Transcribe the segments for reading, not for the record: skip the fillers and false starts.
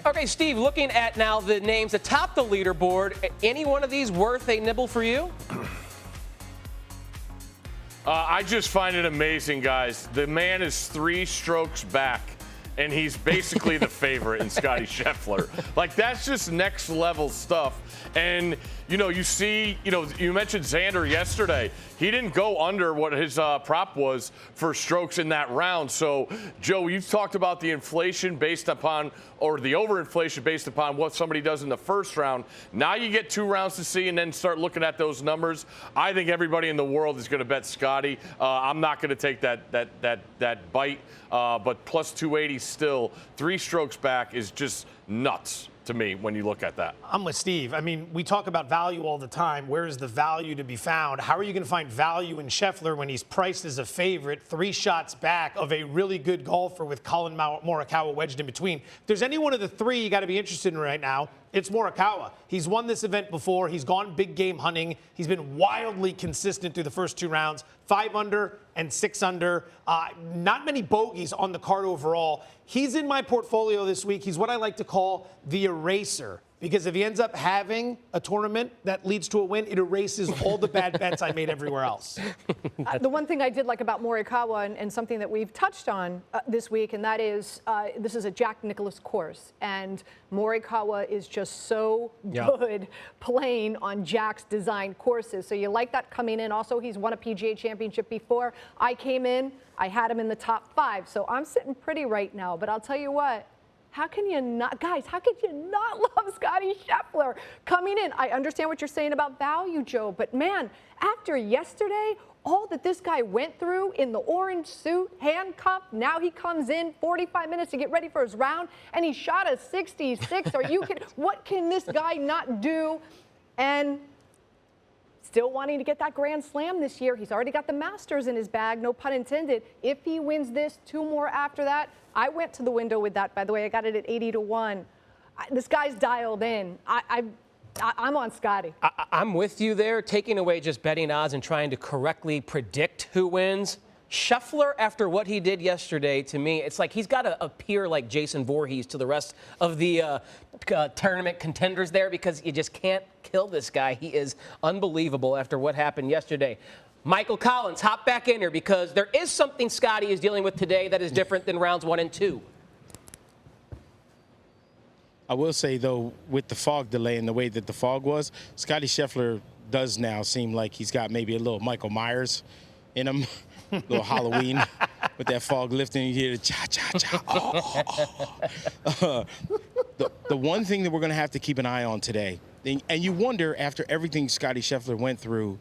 Okay, Steve, looking at now the names atop the leaderboard, any one of these worth a nibble for you? I just find it amazing, guys. The man is 3 strokes back, and he's basically the favorite in Scottie Scheffler. Like, that's just next level stuff. And, you see, you mentioned Xander yesterday. He didn't go under what his prop was for strokes in that round. So, Joe, you've talked about the inflation based upon, or the overinflation based upon what somebody does in the first round. Now you get 2 rounds to see and then start looking at those numbers. I think everybody in the world is going to bet Scottie. I'm not going to take that bite, but plus 280 still, 3 strokes back is just nuts to me when you look at that. I'm with Steve. I mean, we talk about value all the time. Where is the value to be found? How are you going to find value in Scheffler when he's priced as a favorite, 3 shots back of a really good golfer with Colin Morikawa wedged in between? If there's any one of the 3 you got to be interested in right now, it's Morikawa. He's won this event before. He's gone big game hunting. He's been wildly consistent through the first 2 rounds. 5 under and 6 under. Not many bogeys on the card overall. He's in my portfolio this week. He's what I like to call the eraser. Because if he ends up having a tournament that leads to a win, it erases all the bad bets I made everywhere else. The one thing I did like about Morikawa and something that we've touched on this week, and that is this is a Jack Nicklaus course. And Morikawa is just so good playing on Jack's designed courses. So you like that coming in. Also, he's won a PGA Championship before. I came in, I had him in the top 5. So I'm sitting pretty right now. But I'll tell you what. How can you not, guys, how could you not love Scottie Scheffler coming in? I understand what you're saying about value, Joe, but man, after yesterday, all that this guy went through in the orange suit, handcuffed, now he comes in 45 minutes to get ready for his round, and he shot a 66. Are you kidding? What can this guy not do? And still wanting to get that Grand Slam this year. He's already got the Masters in his bag, no pun intended. If he wins this, 2 more after that. I went to the window with that, by the way. I got it at 80-1. This guy's dialed in. I'm on Scottie. I'm with you there, taking away just betting odds and trying to correctly predict who wins. Scheffler, after what he did yesterday, to me, it's like he's got to appear like Jason Voorhees to the rest of the tournament contenders there, because you just can't kill this guy. He is unbelievable after what happened yesterday. Michael Collins, hop back in here, because there is something Scottie is dealing with today that is different than rounds 1 and 2. I will say, though, with the fog delay and the way that the fog was, Scottie Scheffler does now seem like he's got maybe a little Michael Myers in him, a little Halloween with that fog lifting. You hear the cha-cha-cha. The one thing that we're going to have to keep an eye on today, and you wonder, after everything Scottie Scheffler went through,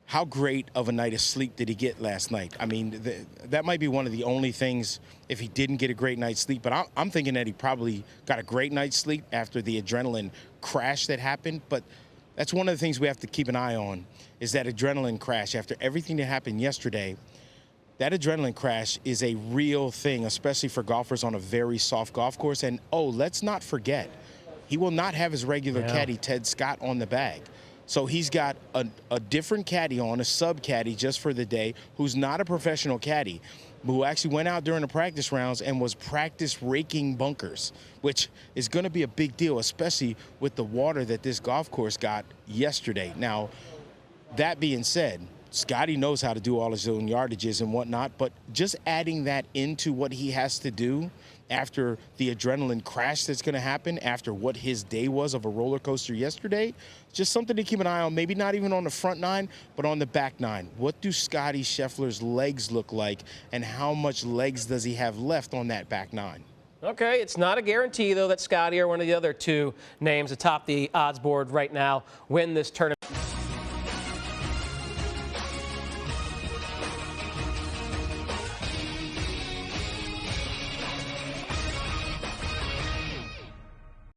how great of a night of sleep did he get last night? I mean, that might be one of the only things if he didn't get a great night's sleep. But I'm thinking that he probably got a great night's sleep after the adrenaline crash that happened. But that's one of the things we have to keep an eye on, is that adrenaline crash. After everything that happened yesterday, that adrenaline crash is a real thing, especially for golfers on a very soft golf course. And, oh, let's not forget, he will not have his regular caddy, Ted Scott, on the bag. So he's got a different caddy on, a sub-caddy just for the day, who's not a professional caddy, but who actually went out during the practice rounds and was practice raking bunkers, which is going to be a big deal, especially with the water that this golf course got yesterday. Now, that being said, Scottie knows how to do all his own yardages and whatnot, but just adding that into what he has to do after the adrenaline crash that's going to happen, after what his day was of a roller coaster yesterday, just something to keep an eye on, maybe not even on the front 9, but on the back 9. What do Scottie Scheffler's legs look like, and how much legs does he have left on that back 9? Okay, it's not a guarantee, though, that Scottie or one of the other 2 names atop the odds board right now win this tournament.